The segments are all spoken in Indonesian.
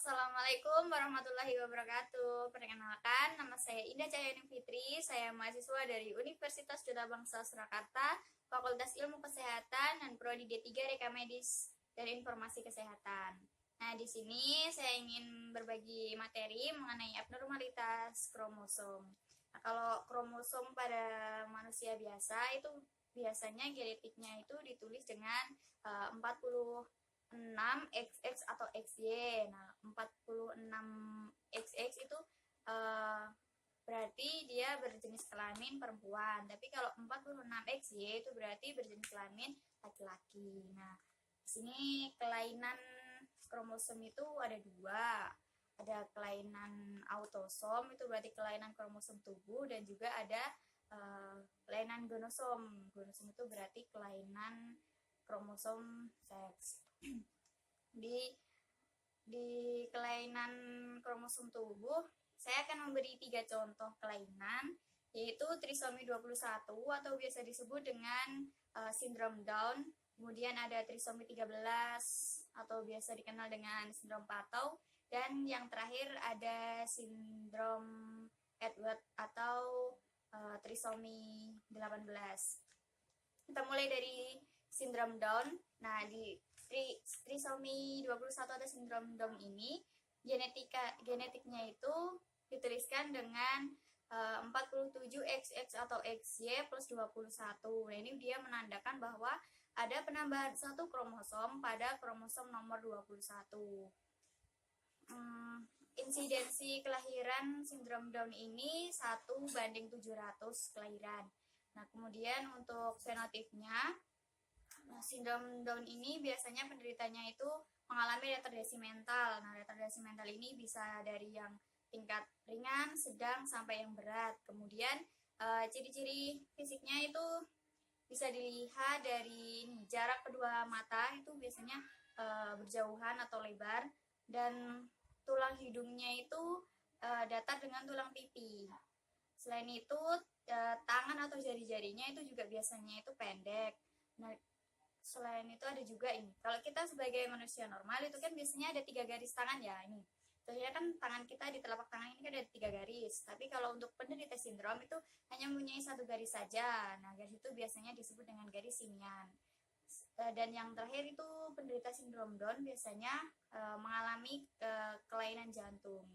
Assalamualaikum warahmatullahi wabarakatuh. Perkenalkan, nama saya Indah Cahyani Fitri. Saya mahasiswa dari Universitas Duta Bangsa Surakarta, Fakultas Ilmu Kesehatan dan Prodi D3 Reka Medis dan Informasi Kesehatan. Nah, di sini saya ingin berbagi materi mengenai abnormalitas kromosom. Nah, kalau kromosom pada manusia biasa itu biasanya genetiknya itu ditulis dengan 46XX atau XY. Nah, 46XX itu berarti dia berjenis kelamin perempuan. Tapi kalau 46XY itu berarti berjenis kelamin laki-laki. Nah, di sini kelainan kromosom itu ada dua. Ada kelainan autosom, itu berarti kelainan kromosom tubuh, dan juga ada kelainan gonosom. Gonosom itu berarti kelainan kromosom seks. Di kelainan kromosom tubuh, saya akan memberi 3 contoh kelainan, yaitu trisomi 21 atau biasa disebut dengan sindrom Down. Kemudian ada trisomi 13 atau biasa dikenal dengan sindrom Patau, dan yang terakhir ada sindrom Edward atau trisomi 18. Kita mulai dari sindrom Down. Nah, di trisomi 21 atau sindrom Down ini genetiknya itu dituliskan dengan 47XX atau XY plus 21. Nah, ini dia menandakan bahwa ada penambahan satu kromosom pada kromosom nomor 21. Insidensi kelahiran sindrom Down ini 1:700 kelahiran. Nah, kemudian untuk fenotipnya, sindrom Down ini biasanya penderitanya itu mengalami retardasi mental. Nah, retardasi mental ini bisa dari yang tingkat ringan, sedang, sampai yang berat. Kemudian ciri-ciri fisiknya itu bisa dilihat dari jarak kedua mata itu biasanya berjauhan atau lebar, dan tulang hidungnya itu datar dengan tulang pipi. Selain itu, tangan atau jari-jarinya itu juga biasanya itu pendek. Nah, selain itu ada juga ini. Kalau kita sebagai manusia normal itu kan biasanya ada 3 garis tangan ya ini. Tentunya kan tangan kita di telapak tangan ini kan ada 3 garis. Tapi kalau untuk penderita sindrom itu hanya mempunyai 1 garis saja. Nah, garis itu biasanya disebut dengan garis sinian. Dan yang terakhir itu penderita sindrom Down biasanya mengalami kelainan jantung.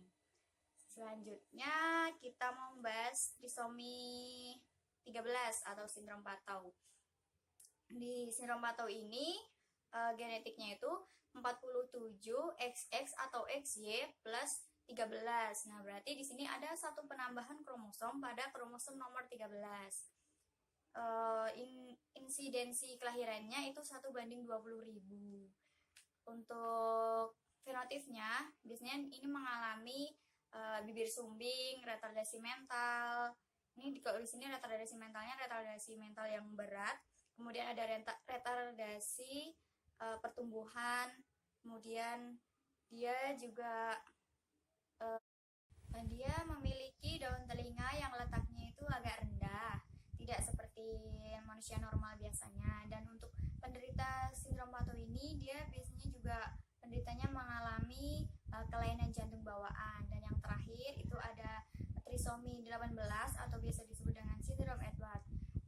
Selanjutnya kita mau membahas trisomi 13 atau sindrom Patau. Di sindrom Patau ini genetiknya itu 47XX atau XY plus 13. Nah, berarti di sini ada satu penambahan kromosom pada kromosom nomor 13. Insidensi kelahirannya itu 1:20.000. Untuk fenotipnya biasanya ini mengalami bibir sumbing, retardasi mental. Ini kalau di sini retardasi mentalnya retardasi mental yang berat. Kemudian ada retardasi pertumbuhan. Kemudian dia juga dia memiliki daun telinga yang letaknya itu agak rendah, tidak seperti manusia normal biasanya. Dan untuk penderita sindrom Patau ini dia biasanya juga penderitanya mengalami kelainan jantung bawaan. Dan yang terakhir itu ada trisomi 18 atau biasa disebut dengan sindrom Edward.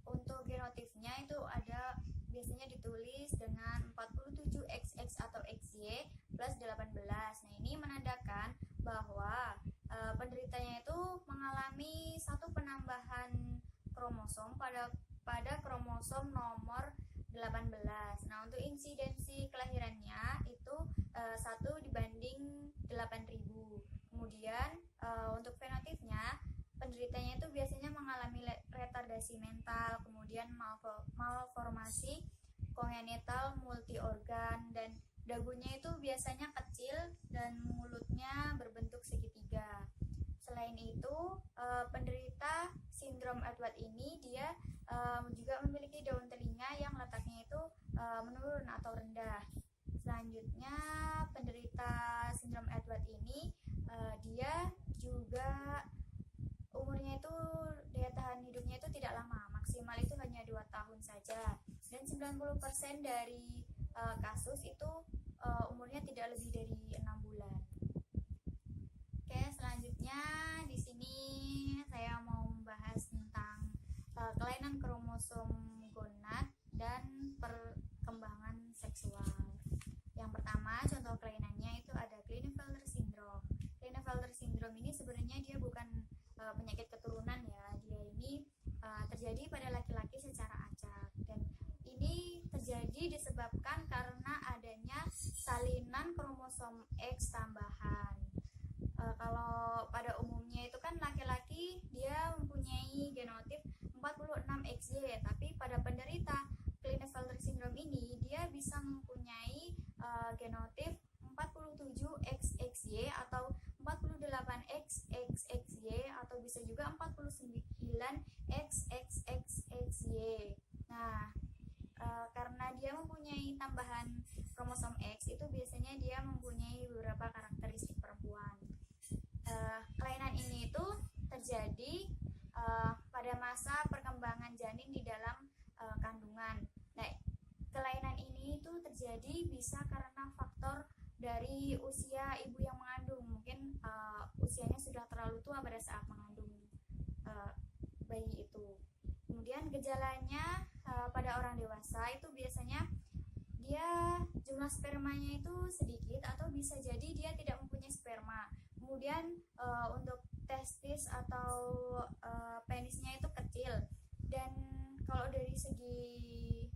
Untuk genotipnya itu ada biasanya ditulis dengan 47XX atau XY plus 18. Nah, ini menandakan bahwa penderitanya itu mengalami satu penambahan kromosom pada kromosom nomor 18. Nah, untuk insidensi kelahirannya itu 1:8.000. Kemudian untuk fenotipnya penderitanya itu biasanya mengalami retardasi mental, kemudian malformasi kongenital multiorgan, dan dagunya itu biasanya kecil dan mulutnya berbentuk segitiga. Selain itu, penderita sindrom Edward ini dia juga memiliki daun telinga yang letaknya itu menurun atau rendah. Selanjutnya, penderita sindrom Edward ini dia juga umurnya itu, daya tahan hidupnya itu tidak lama, maksimal itu hanya 2 tahun saja. Dan 90% dari kasus itu umurnya tidak lebih dari 6 bulan. kelainan kromosom gonad dan perkembangan seksual. Yang pertama, contoh kelainannya itu ada Klinefelter syndrome. Klinefelter syndrome ini sebenarnya dia bukan penyakit keturunan ya. Dia ini terjadi pada laki-laki secara acak, dan ini terjadi disebabkan karena adanya salinan kromosom X tambahan. Kalau pada umumnya itu kan laki-laki dia mempunyai genotip 46XY, tapi pada penderita Klinefelter syndrome ini dia bisa mempunyai genotip 47XXY atau 48XXXY atau bisa juga 49XXXXY. Nah, karena dia mempunyai tambahan kromosom X, itu biasanya dia mempunyai beberapa karakteristik perempuan. Kelainan ini itu terjadi pada masa perkembangan janin di dalam kandungan. Nah, kelainan ini itu terjadi bisa karena faktor dari usia ibu yang mengandung. Mungkin usianya sudah terlalu tua pada saat mengandung bayi itu. Kemudian gejalanya pada orang dewasa itu biasanya dia jumlah spermanya itu sedikit atau bisa jadi dia tidak mempunyai sperma. Kemudian untuk testis atau penisnya itu kecil, dan kalau dari segi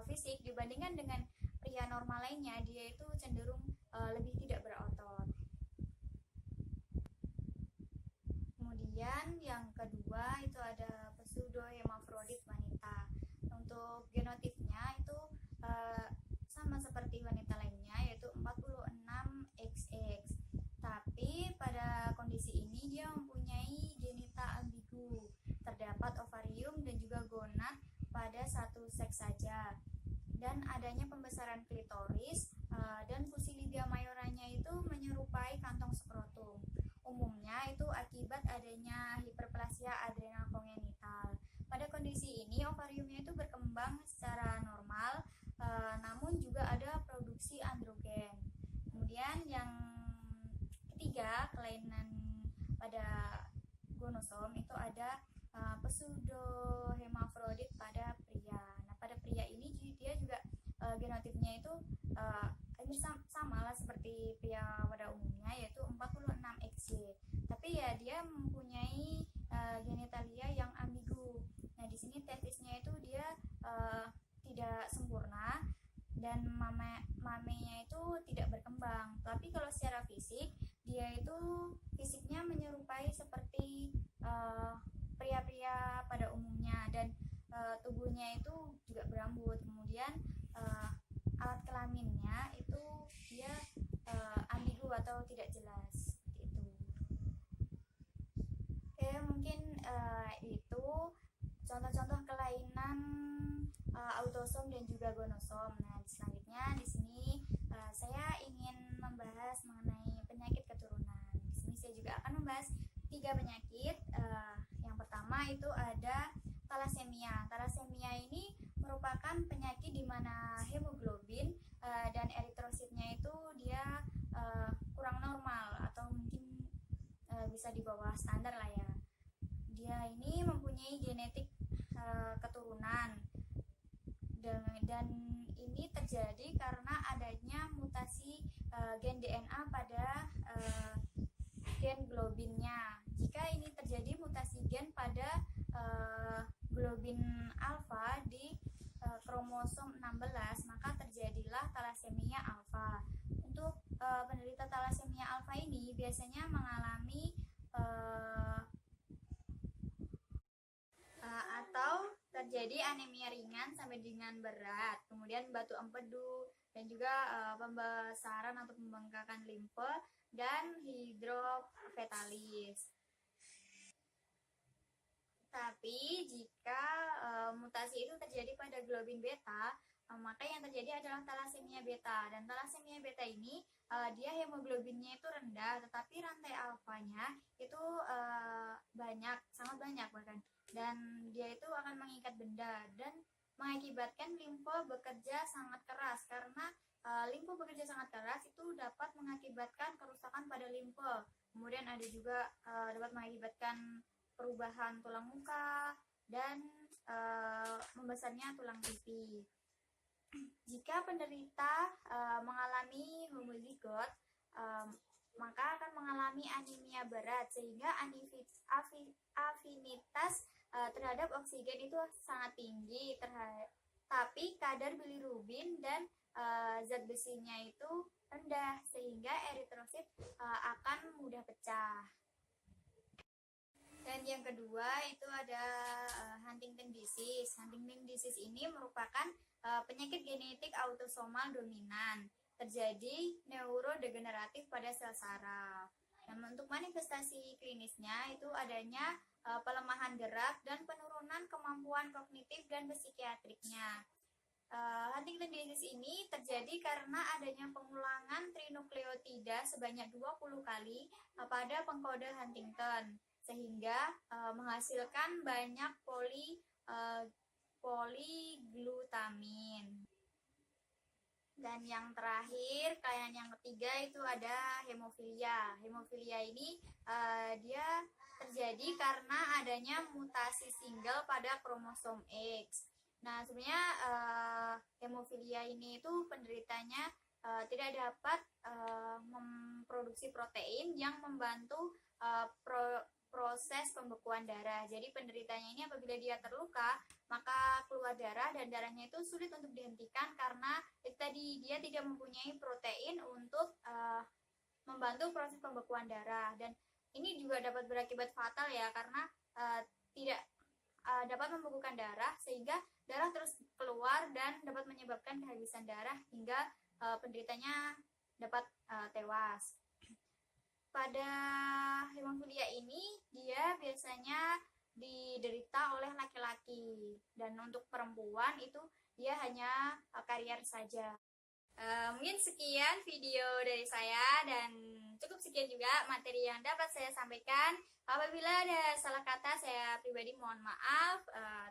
fisik dibandingkan dengan pria normal lainnya, dia itu cenderung lebih tidak berotot. Kemudian yang kedua itu ada pseudohermafrodit wanita. Untuk genotipnya itu sama seperti wanita lainnya, yaitu 46XX. Tapi pada kondisi ini dia mempunyai genita ambigu. Terdapat ovarium dan juga gonad pada satu seks saja. Dan adanya pembesaran klitoris dan fusi labia majoranya itu menyerupai kantong skrotum. Umumnya itu akibat adanya hiperplasia adrenal kongenital. Pada kondisi ini ovariumnya itu berkembang secara normal, namun juga ada produksi androgen. Kemudian yang ketiga, kelainan pada gonosom itu ada pseudohermafrodit pada pria. Nah, pada pria ini dia juga genotipnya itu ini sama lah seperti pria pada umumnya, yaitu 46XY. Tapi ya dia mempunyai genitalia yang ambigu. Nah, di sini testisnya itu dia tidak sempurna dan mamenya itu tidak berkembang. Tapi kalau secara fisik dia itu fisiknya menyerupai seperti pria-pria pada umumnya, dan tubuhnya itu juga berambut. Kemudian alat kelaminnya itu dia ambigu atau tidak jelas seperti itu. Oke, mungkin itu contoh-contoh kelainan autosom dan juga gonosom. Nah, selanjutnya di sini saya ingin membahas mengenai penyakit keturunan. Di sini saya juga akan membahas 3 penyakit. Yang pertama itu ada thalassemia. Thalassemia ini merupakan penyakit di mana hemoglobin dan eritrositnya itu dia kurang normal atau mungkin bisa di bawah standar lah ya. Dia ini mempunyai genetik keturunan, dan ini terjadi karena adanya mutasi gen DNA pada gen globinnya. Jika ini terjadi mutasi gen pada globin alfa di kromosom 16, maka terjadilah thalassemia alfa. Untuk penderita thalassemia alfa ini biasanya mengalami atau terjadi anemia ringan sampai dengan berat, kemudian batu empedu, dan juga pembesaran atau pembengkakan limfe dan hidrofetalis. Tapi jika mutasi itu terjadi pada globin beta, maka yang terjadi adalah thalassemia beta. Dan thalassemia beta ini dia hemoglobinnya itu rendah, tetapi rantai alfanya itu banyak, sangat banyak bahkan. Dan dia itu akan mengikat benda dan mengakibatkan limfe bekerja sangat keras. Karena limfe bekerja sangat keras itu dapat mengakibatkan kerusakan pada limfe. Kemudian ada juga dapat mengakibatkan perubahan tulang muka dan membesarnya tulang pipi. Jika penderita mengalami homozigot, maka akan mengalami anemia berat, sehingga afinitas terhadap oksigen itu sangat tinggi, tapi kadar bilirubin dan zat besinya itu rendah, sehingga eritrosit akan mudah pecah. Dan yang kedua itu ada Huntington disease. Huntington disease ini merupakan penyakit genetik autosomal dominan, terjadi neurodegeneratif pada sel saraf. Nah, untuk manifestasi klinisnya itu adanya pelemahan gerak dan penurunan kemampuan kognitif dan psikiatriknya. Huntington disease ini terjadi karena adanya pengulangan trinukleotida sebanyak 20 kali pada pengkode Huntington, sehingga menghasilkan banyak poliglutamin. Dan yang terakhir, kelainan yang ketiga itu ada hemofilia. Hemofilia ini dia terjadi karena adanya mutasi single pada kromosom X. Nah, sebenarnya hemofilia ini itu penderitanya tidak dapat memproduksi protein yang membantu proses pembekuan darah. Jadi penderitanya ini apabila dia terluka, maka keluar darah dan darahnya itu sulit untuk dihentikan karena tadi dia tidak mempunyai protein untuk membantu proses pembekuan darah. Dan ini juga dapat berakibat fatal ya, karena tidak dapat membekukan darah sehingga darah terus keluar dan dapat menyebabkan kehabisan darah hingga penderitanya dapat tewas. Pada hemofilia ini dia biasanya diderita oleh laki-laki, dan untuk perempuan itu dia hanya karier saja. Mungkin sekian video dari saya, dan cukup sekian juga materi yang dapat saya sampaikan. Apabila ada salah kata, saya pribadi mohon maaf.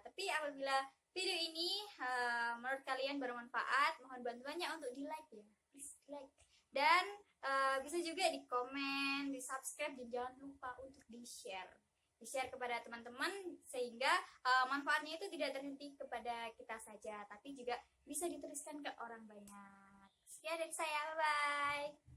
Tapi apabila video ini menurut kalian bermanfaat, mohon bantuannya untuk di like ya, please like. Dan bisa juga di komen, di subscribe, dan jangan lupa untuk di share kepada teman-teman, sehingga manfaatnya itu tidak terhenti kepada kita saja, tapi juga bisa diteruskan ke orang banyak. Sekian dari saya, bye bye.